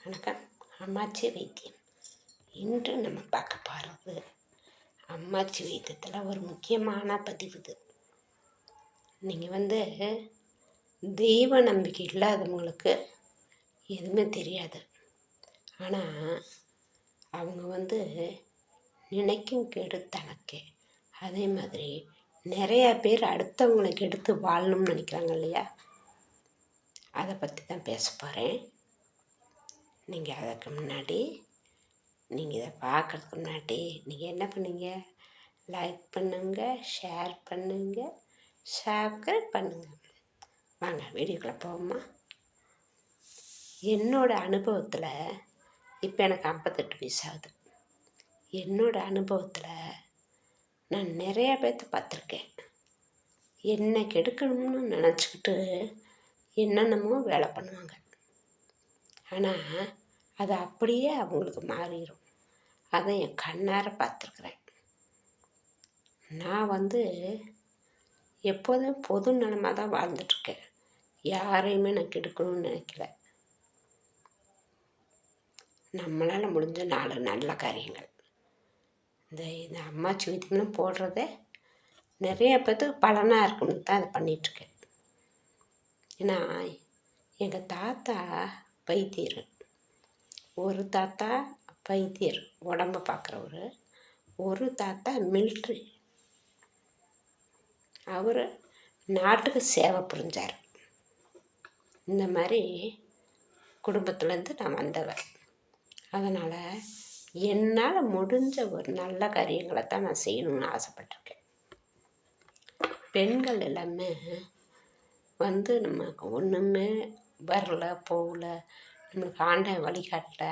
வணக்கம். அம்மாச்சி வைத்தியம். இன்று நம்ம பார்க்க போகிறது அம்மாச்சி வைத்தியத்தில் ஒரு முக்கியமான பதிவு இது. நீங்கள் தெய்வ நம்பிக்கை இல்லாதவங்களுக்கு எதுவுமே தெரியாது. ஆனால் அவங்க நினைக்கும் கெடு தனக்கே. அதே மாதிரி நிறையா பேர் அடுத்தவங்களை கெடுத்து வாழணும்னு நினைக்கிறாங்க இல்லையா? அதை பற்றி தான் பேச போகிறேன். நீங்கள் அதுக்கு முன்னாடி நீங்கள் இதை பார்க்குறதுக்கு முன்னாடி நீங்கள் என்ன பண்ணுங்க, லைக் பண்ணுங்கள், ஷேர் பண்ணுங்கள், சப்ஸ்கிரைப் பண்ணுங்கள். வாங்க வீடியோக்குள்ளே போவோமா? என்னோடய அனுபவத்தில் இப்போ எனக்கு 58 வயசு ஆகுது. என்னோடய அனுபவத்தில் நான் நிறையா பேர்த்த பார்த்துருக்கேன். என்னை கெடுக்கணும்னு நினச்சிக்கிட்டு என்னென்னமோ வேலை பண்ணுவாங்க. ஆனால் அது அப்படியே அவங்களுக்கு மாறிடும். அதை என் கண்ணார பார்த்துருக்குறேன். நான் எப்போதும் பொது நலமாக தான் வாழ்ந்துட்டுருக்கேன். யாரையுமே நான் கெடுக்கணும்னு நினைக்கல. நம்மளால் முடிஞ்ச 4 நல்ல காரியங்கள் இந்த அம்மாச்சி வைத்தியம்லாம் போடுறதே நிறைய பேர்த்துக்கு பலனாக இருக்கணும்னு தான் அதை பண்ணிகிட்ருக்கேன். ஏன்னா எங்கள் தாத்தா வைத்தியர், ஒரு தாத்தா வைத்தியர் உடம்பை பார்க்குறவர், ஒரு தாத்தா மிலிட்ரி. அவர் நாட்டுக்கு சேவை புரிஞ்சார். இந்த மாதிரி குடும்பத்துலேருந்து நான் வந்தவர். அதனால் என்னால் முடிஞ்ச ஒரு நல்ல காரியங்களை தான் நான் செய்யணும்னு ஆசைப்பட்டிருக்கேன். பெண்கள் எல்லாமே நமக்கு ஒன்றுமே வரல போகல, நம்மளுக்கு ஆண்டவன் வழிகாட்டல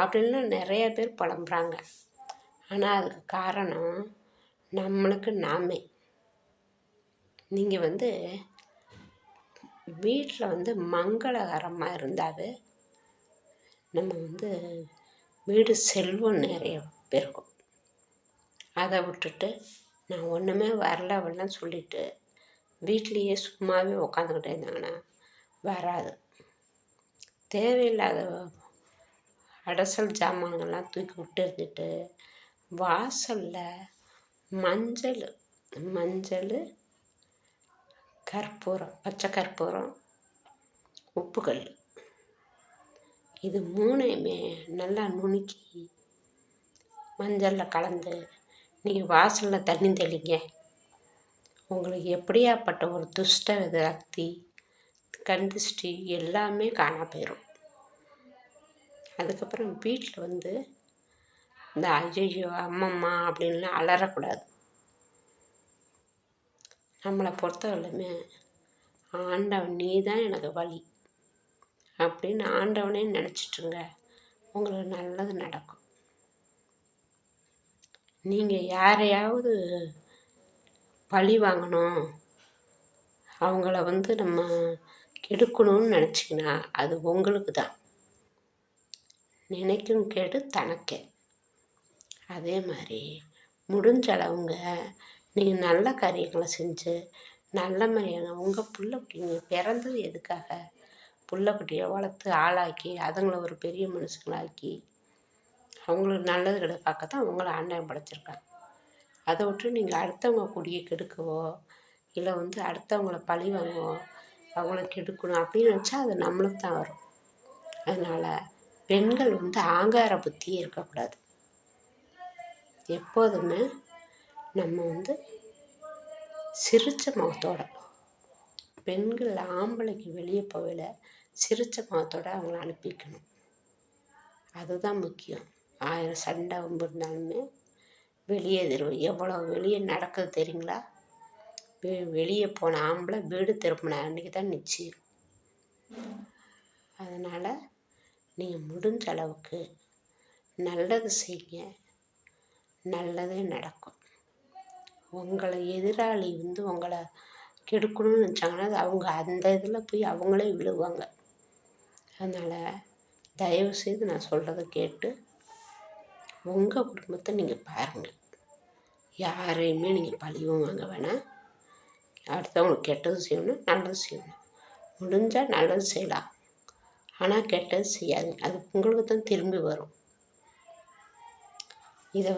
அப்படின்லாம் நிறைய பேர் புலம்புறாங்க. ஆனால் அதுக்கு காரணம் நம்மளுக்கு நாமே. நீங்கள் வீட்டில் மங்களகரமாக இருந்தாவே நம்ம வீடு செல்வம் நிறைய பெருகும். அதை விட்டுட்டு நான் ஒன்றுமே வரலன்னு சொல்லிவிட்டு வீட்லேயே சும்மாவே உக்காந்துக்கிட்டே இருந்தாங்கன்னா வராது. தேவையில்லாத அடசல் ஜாமான்கள்லாம் தூக்கி விட்டு இருந்துட்டு வாசலில் மஞ்சள், கற்பூரம், பச்சை கற்பூரம், உப்புக்கல், இது 3யுமே நல்லா நுணுக்கி மஞ்சளில் கலந்து நீங்கள் வாசலில் தண்ணி தெளிங்க. உங்களுக்கு எப்படியாப்பட்ட ஒரு துஷ்ட விரக்தி, கந்திஷ்டி எல்லாமே காணா போயிடும். அதுக்கப்புறம் வீட்டில் இந்த ஐயோ அம்மம்மா அப்படின்லாம் அலறக்கூடாது. நம்மளை பொறுத்தவரையிலுமே ஆண்டவன் நீ தான் எனக்கு வழி அப்படின்னு ஆண்டவனே நினச்சிட்டுருங்க. உங்களுக்கு நல்லது நடக்கும். நீங்கள் யாரையாவது பழி வாங்கணும், அவங்கள நம்ம கெடுக்கணும்னு நினச்சிங்கன்னா அது உங்களுக்கு தான். நினைக்கும் கேடு தனக்கே. அதே மாதிரி முடிஞ்ச அளவுங்க நீங்கள் நல்ல காரியங்களை செஞ்சு நல்ல மாதிரியான உங்கள் பிள்ளைக்குட்டிங்க பிறந்தது எதுக்காக? பிள்ளைக்குட்டியை வளர்த்து ஆளாக்கி அதுங்களை ஒரு பெரிய மனுஷங்களாக்கி அவங்களுக்கு நல்லது கிடை பார்க்க தான் உங்களை ஆண்டவன் படைச்சிருக்காங்க. அதை விட்டு நீங்கள் அடுத்தவங்க குடியை கெடுக்கவோ இல்லை அடுத்தவங்கள பழி வாங்கவோ அவங்கள கெடுக்கணும் அப்படின்னு நினச்சா அது நம்மளுக்கு தான் வரும். அதனால் பெண்கள் ஆங்கார புத்தியே இருக்கக்கூடாது. எப்போதுமே நம்ம சிரிச்ச முகத்தோட, பெண்கள் ஆம்பளைக்கு வெளியே போகல சிரிச்ச முகத்தோட அவங்கள அனுப்பிக்கணும். அதுதான் முக்கியம். 1000 சண்டை வம்பு இருந்தாலுமே வெளியே எவ்வளோ வெளியே நடக்குது தெரியுங்களா? வெளியே போன ஆம்பளை வீடு திரும்பின அன்றைக்கி தான் நிச்சயம். அதனால் நீங்கள் முடிஞ்ச அளவுக்கு நல்லது செய்யுங்க, நல்லதே நடக்கும். உங்களை எதிராளி உங்களை கெடுக்கணும்னு நினச்சாங்கன்னா அவங்க அந்த இதில் போய் அவங்களே விழுவாங்க. அதனால் தயவுசெய்து நான் சொல்கிறத கேட்டு உங்கள் குடும்பத்தை நீங்கள் பாருங்கள். யாரையுமே நீங்கள் பழிவும் வாங்க வேணாம். அடுத்தவங்களுக்கு கெட்டது செய்யணும், நல்லது செய்யணும். முடிஞ்சால் நல்லது செய்யலாம். ஆனால் கெட்டது செய்யாதீங்க, அது உங்களுக்கு தான் திரும்பி வரும். இதை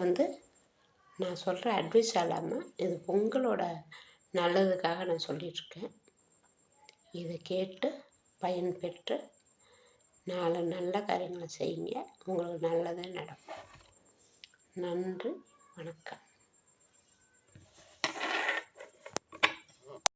நான் சொல்கிற அட்வைஸ் இல்லாமல் இது உங்களோட நல்லதுக்காக நான் சொல்லிகிட்ருக்கேன். இதை கேட்டு பயன்பெற்று 4 நல்ல காரியங்களை செய்யுங்க, உங்களுக்கு நல்லதே நடக்கும். நன்றி, வணக்கம்.